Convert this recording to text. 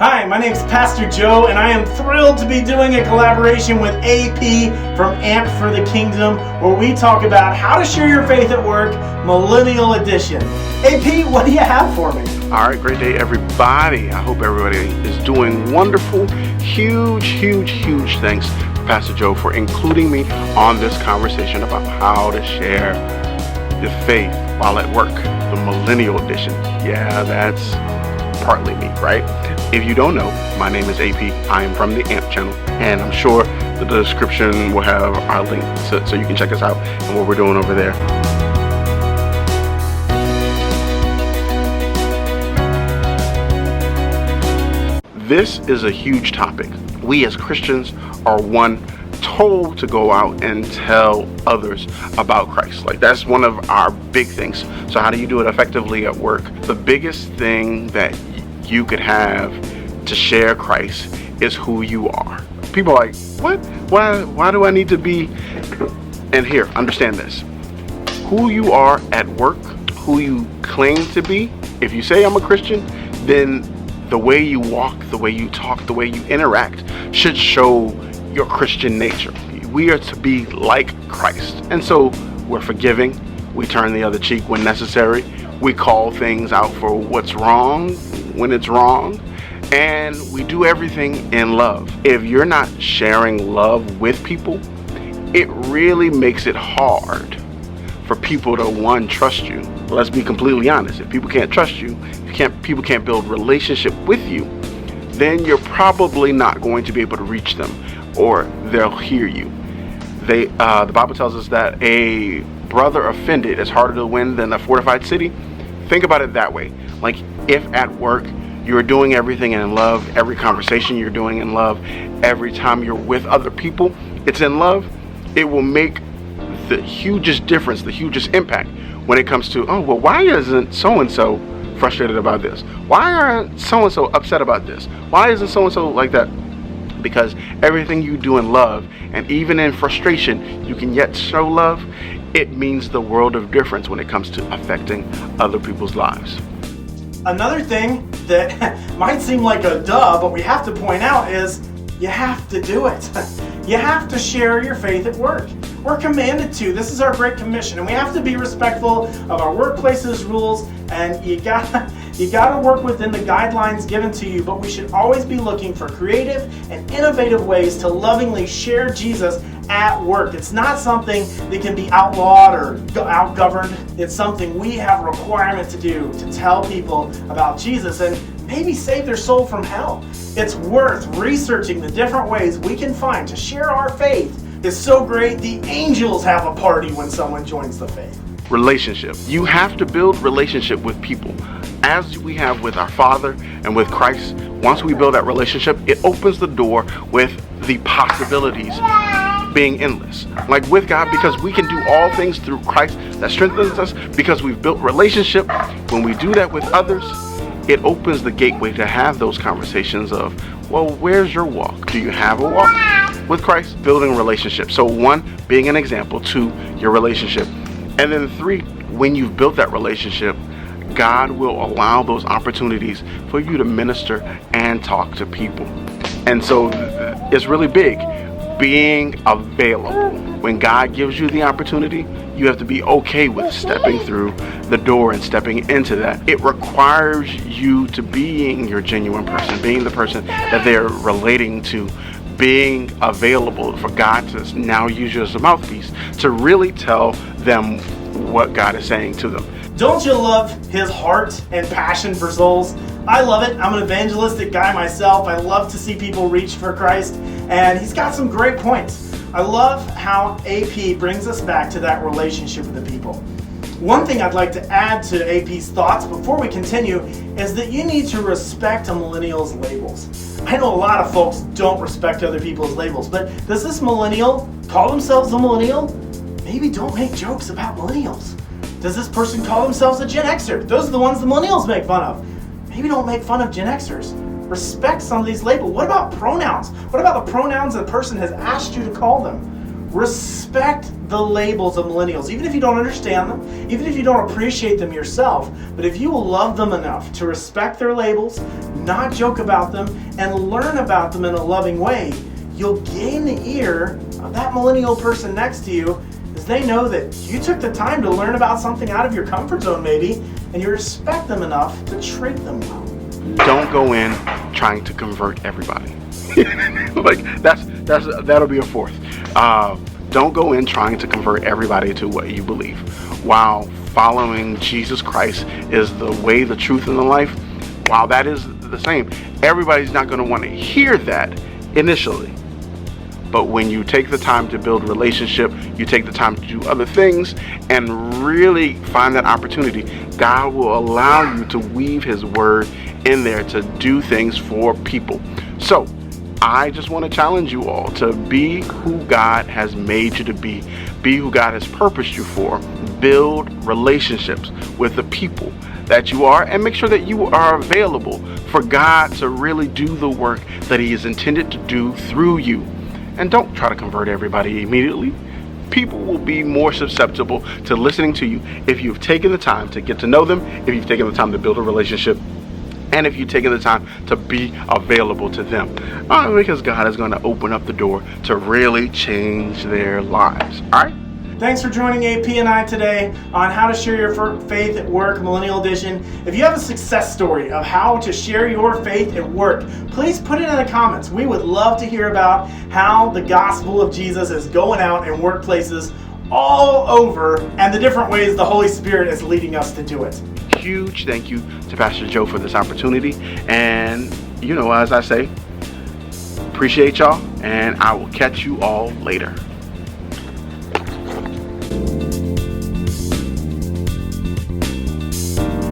Hi, my name is Pastor Joe, and I am thrilled to be doing a collaboration with A.P from Amp for the Kingdom, where we talk about how to share your faith at work, Millennial Edition. A.P, what do you have for me? All right, great day, everybody. I hope everybody is doing wonderful. Huge thanks, Pastor Joe, for including me on this conversation about how to share the faith while at work, the Millennial Edition. Yeah, that's partly me, right? If you don't know, my name is AP. I am from the AMP channel, and I'm sure the description will have our link so you can check us out and what we're doing over there. This is a huge topic. We as Christians are told to go out and tell others about Christ. Like, that's one of our big things. So how do you do it effectively at work? The biggest thing that you could have to share Christ is who you are. People are like, what? Why do I need to be? And here, understand this. Who you are at work, who you claim to be. If you say I'm a Christian, then the way you walk, the way you talk, the way you interact should show your Christian nature. We are to be like Christ. And so we're forgiving. We turn the other cheek when necessary. We call things out for what's wrong when it's wrong. And we do everything in love. If you're not sharing love with people, it really makes it hard for people to, trust you. Let's be completely honest. If people can't trust you, people can't build relationship with you, then you're probably not going to be able to reach them, or they'll hear you. The Bible tells us that a brother offended is harder to win than a fortified city. Think about it that way. Like, if at work you're doing everything in love, every conversation you're doing in love, every time you're with other people, it's in love, it will make the hugest difference, the hugest impact when it comes to, why isn't so-and-so frustrated about this? Why aren't so-and-so upset about this? Why isn't so-and-so like that? Because everything you do in love, and even in frustration, you can yet show love. It means the world of difference when it comes to affecting other people's lives. Another thing that might seem like a duh, but we have to point out is you have to do it. You have to share your faith at work. We're commanded to. This is our great commission, and we have to be respectful of our workplace's rules, and you gotta work within the guidelines given to you, but we should always be looking for creative and innovative ways to lovingly share Jesus at work. It's not something that can be outlawed or outgoverned. It's something we have a requirement to do, to tell people about Jesus and maybe save their soul from hell. It's worth researching the different ways we can find to share our faith. It's so great, the angels have a party when someone joins the faith. Relationship. You have to build relationship with people. As we have with our Father and with Christ, once we build that relationship, it opens the door with the possibilities being endless. Like with God, because we can do all things through Christ that strengthens us, because we've built relationship. When we do that with others, it opens the gateway to have those conversations of, where's your walk? Do you have a walk with Christ? Building relationships. So 1, being an example. 2, your relationship. And then 3, when you've built that relationship, God will allow those opportunities for you to minister and talk to people. And so it's really big, being available. When God gives you the opportunity, you have to be okay with stepping through the door and stepping into that. It requires you to being your genuine person, being the person that they're relating to, being available for God to now use you as a mouthpiece to really tell them what God is saying to them. Don't you love his heart and passion for souls? I love it. I'm an evangelistic guy myself. I love to see people reach for Christ, and he's got some great points. I love how AP brings us back to that relationship with the people. One thing I'd like to add to AP's thoughts before we continue is that you need to respect a millennial's labels. I know a lot of folks don't respect other people's labels, but does this millennial call themselves a millennial? Maybe don't make jokes about millennials. Does this person call themselves a Gen Xer? Those are the ones the millennials make fun of. Maybe don't make fun of Gen Xers. Respect some of these labels. What about pronouns? What about the pronouns a person has asked you to call them? Respect the labels of millennials, even if you don't understand them, even if you don't appreciate them yourself. But if you will love them enough to respect their labels, not joke about them, and learn about them in a loving way, you'll gain the ear of that millennial person next to you, as they know that you took the time to learn about something out of your comfort zone maybe, and you respect them enough to treat them well. Don't go in trying to convert everybody. Like that'll be a fourth. Don't go in trying to convert everybody to what you believe. While following Jesus Christ is the way, the truth, and the life, while that is the same, everybody's not going to want to hear that initially. But when you take the time to build relationship, you take the time to do other things and really find that opportunity, God will allow you to weave his word in there to do things for people. So I just want to challenge you all to be who God has made you to be who God has purposed you for, build relationships with the people that you are, and make sure that you are available for God to really do the work that he is intended to do through you. And don't try to convert everybody immediately. People will be more susceptible to listening to you if you've taken the time to get to know them, if you've taken the time to build a relationship, and if you've taken the time to be available to them. Because God is going to open up the door to really change their lives. All right? Thanks for joining AP and I today on How to Share Your Faith at Work, Millennial Edition. If you have a success story of how to share your faith at work, please put it in the comments. We would love to hear about how the gospel of Jesus is going out in workplaces all over and the different ways the Holy Spirit is leading us to do it. Huge thank you to Pastor Joe for this opportunity. And, as I say, appreciate y'all, and I will catch you all later.